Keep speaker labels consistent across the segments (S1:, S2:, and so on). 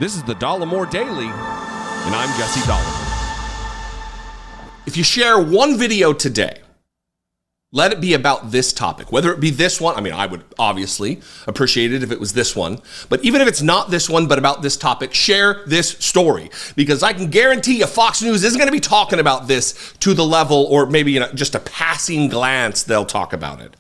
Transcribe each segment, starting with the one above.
S1: This is the Dollemore Daily, and I'm Jesse Dollemore.
S2: If you share one video today, let it be about this topic, whether it be this one. I mean, I would obviously appreciate it if it was this one, but even if it's not this one, but about this topic, share this story, because I can guarantee you Fox News isn't going to be talking about this to the level, or maybe just a passing glance, they'll talk about it.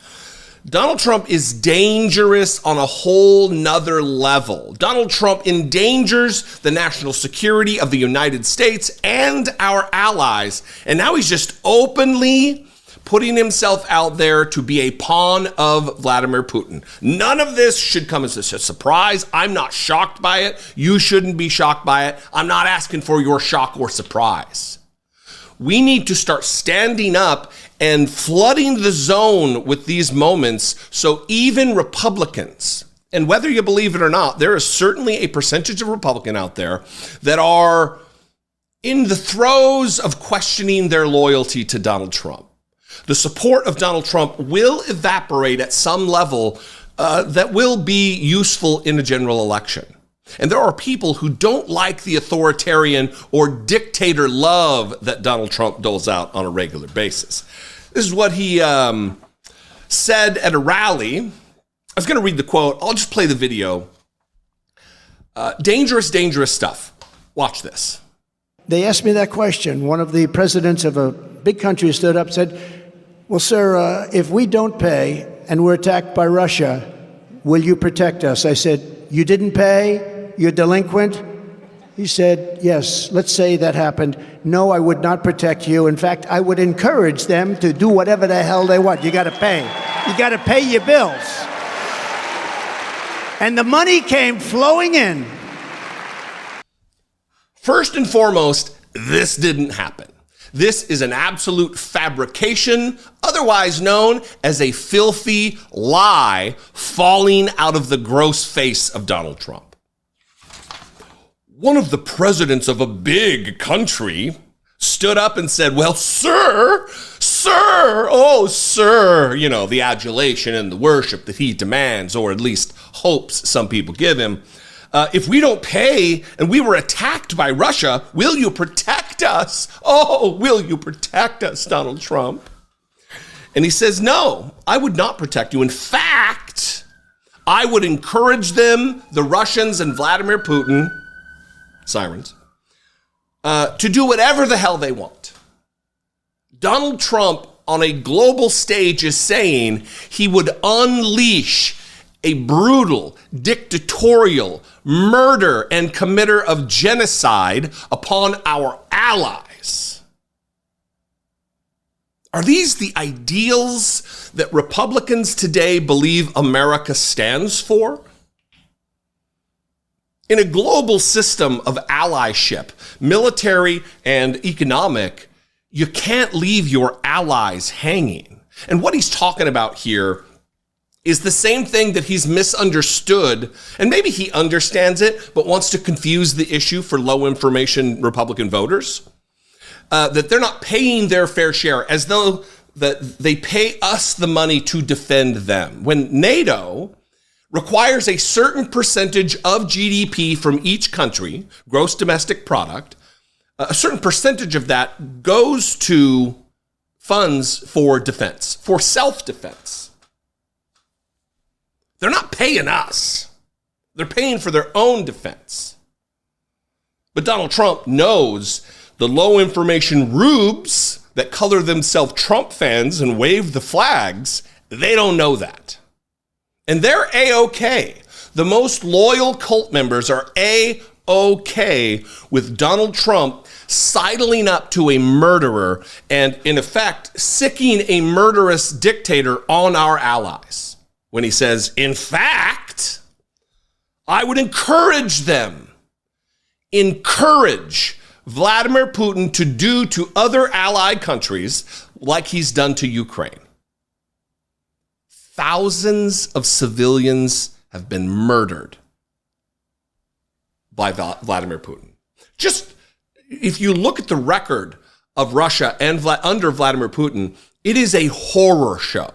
S2: Donald Trump is dangerous on a whole nother level. Donald Trump endangers the national security of the United States and our allies. And now he's just openly putting himself out there to be a pawn of Vladimir Putin. None of this should come as a surprise. I'm not shocked by it. You shouldn't be shocked by it. I'm not asking for your shock or surprise. We need to start standing up and flooding the zone with these moments so even Republicans, and whether you believe it or not, there is certainly a percentage of Republican out there that are in the throes of questioning their loyalty to Donald Trump. The support of Donald Trump will evaporate at some level that will be useful in a general election. And there are people who don't like the authoritarian or dictator love that Donald Trump doles out on a regular basis. This is what he said at a rally. I was going to read the quote. I'll just play the video. Dangerous, dangerous stuff. Watch this.
S3: They asked me that question. One of the presidents of a big country stood up and said, well, sir, if we don't pay and we're attacked by Russia, will you protect us? I said, you didn't pay? You're delinquent? He said, yes, let's say that happened. No, I would not protect you. In fact, I would encourage them to do whatever the hell they want. You got to pay. You got to pay your bills. And the money came flowing in.
S2: First and foremost, this didn't happen. This is an absolute fabrication, otherwise known as a filthy lie falling out of the gross face of Donald Trump. One of the presidents of a big country stood up and said, well, sir, oh, sir, the adulation and the worship that he demands, or at least hopes some people give him. If we don't pay and we were attacked by Russia, will you protect us? Oh, will you protect us, Donald Trump? And he says, no, I would not protect you. In fact, I would encourage them, the Russians and Vladimir Putin, sirens, to do whatever the hell they want. Donald Trump on a global stage is saying he would unleash a brutal, dictatorial murder and committer of genocide upon our allies. Are these the ideals that Republicans today believe America stands for? In a global system of allyship, military and economic, you can't leave your allies hanging. And what he's talking about here is the same thing that he's misunderstood, and maybe he understands it, but wants to confuse the issue for low information Republican voters, that they're not paying their fair share, as though that they pay us the money to defend them. When NATO requires a certain percentage of GDP from each country, gross domestic product, a certain percentage of that goes to funds for defense, for self-defense. They're not paying us. They're paying for their own defense. But Donald Trump knows the low information rubes that color themselves Trump fans and wave the flags, they don't know that. And they're A-OK. The most loyal cult members are A-OK with Donald Trump sidling up to a murderer and, in effect, sicking a murderous dictator on our allies. When he says, in fact, I would encourage Vladimir Putin to do to other allied countries like he's done to Ukraine. Thousands of civilians have been murdered by Vladimir Putin. Just if you look at the record of Russia and under Vladimir Putin, it is a horror show.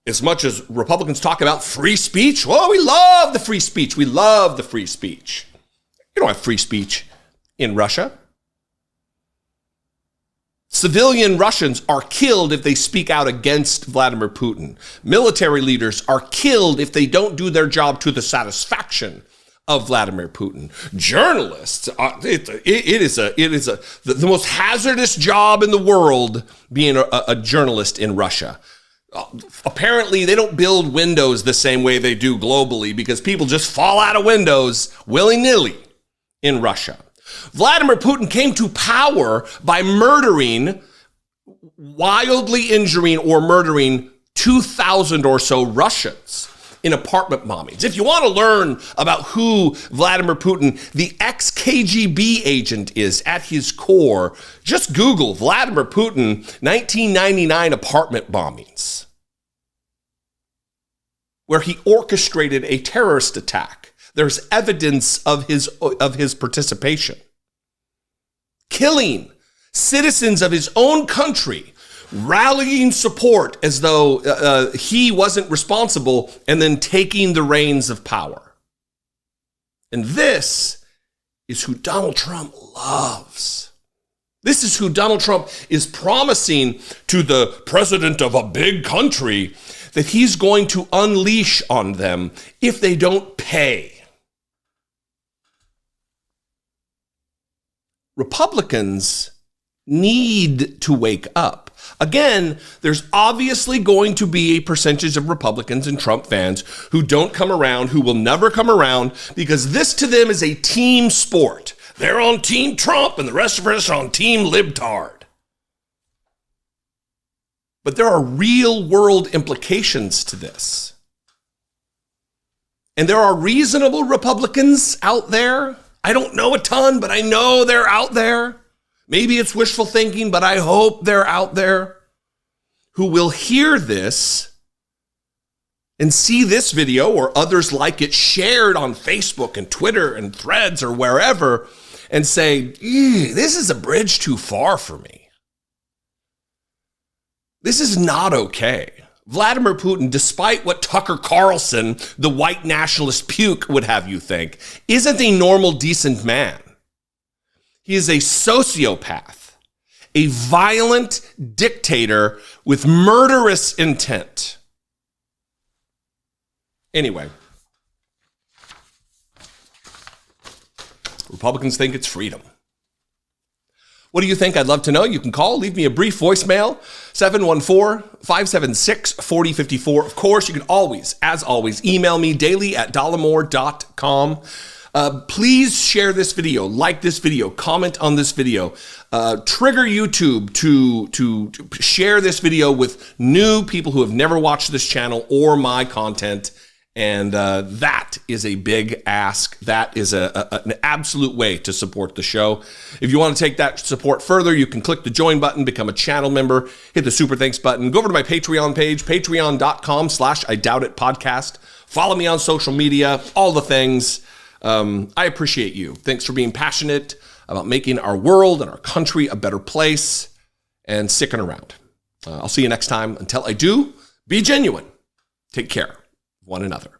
S2: As much as Republicans talk about free speech, well, we love the free speech. We love the free speech. You don't have free speech in Russia. Civilian Russians are killed if they speak out against Vladimir Putin. Military leaders are killed if they don't do their job to the satisfaction of Vladimir Putin. Journalists, it is the most hazardous job in the world being a journalist in Russia. Apparently, they don't build windows the same way they do globally because people just fall out of windows willy-nilly in Russia. Vladimir Putin came to power by wildly injuring or murdering 2,000 or so Russians in apartment bombings. If you want to learn about who Vladimir Putin, the ex-KGB agent, is at his core, just Google Vladimir Putin 1999 apartment bombings, where he orchestrated a terrorist attack. There's evidence of his participation. Killing citizens of his own country, rallying support as though he wasn't responsible, and then taking the reins of power. And this is who Donald Trump loves. This is who Donald Trump is promising to the president of a big country that he's going to unleash on them if they don't pay. Republicans need to wake up. Again, there's obviously going to be a percentage of Republicans and Trump fans who don't come around, who will never come around, because this to them is a team sport. They're on Team Trump and the rest of us are on Team Libtard. But there are real world implications to this. And there are reasonable Republicans out there. I don't know a ton, but I know they're out there. Maybe it's wishful thinking, but I hope they're out there who will hear this and see this video or others like it shared on Facebook and Twitter and Threads or wherever and say, this is a bridge too far for me. This is not okay. Vladimir Putin, despite what Tucker Carlson, the white nationalist puke, would have you think, isn't a normal, decent man. He is a sociopath, a violent dictator with murderous intent. Anyway, Republicans think it's freedom. What do you think? I'd love to know. You can call, leave me a brief voicemail, 714-576-4054. Of course, you can always, as always, email me daily at dollemore.com. Please share this video, like this video, comment on this video, trigger YouTube to share this video with new people who have never watched this channel or my content. And that is a big ask. That is an absolute way to support the show. If you want to take that support further, you can click the join button, become a channel member, hit the super thanks button, go over to my Patreon page, patreon.com/IDoubtItPodcast. Follow me on social media, all the things. I appreciate you. Thanks for being passionate about making our world and our country a better place and sticking around. I'll see you next time. Until I do, be genuine. Take care of one another.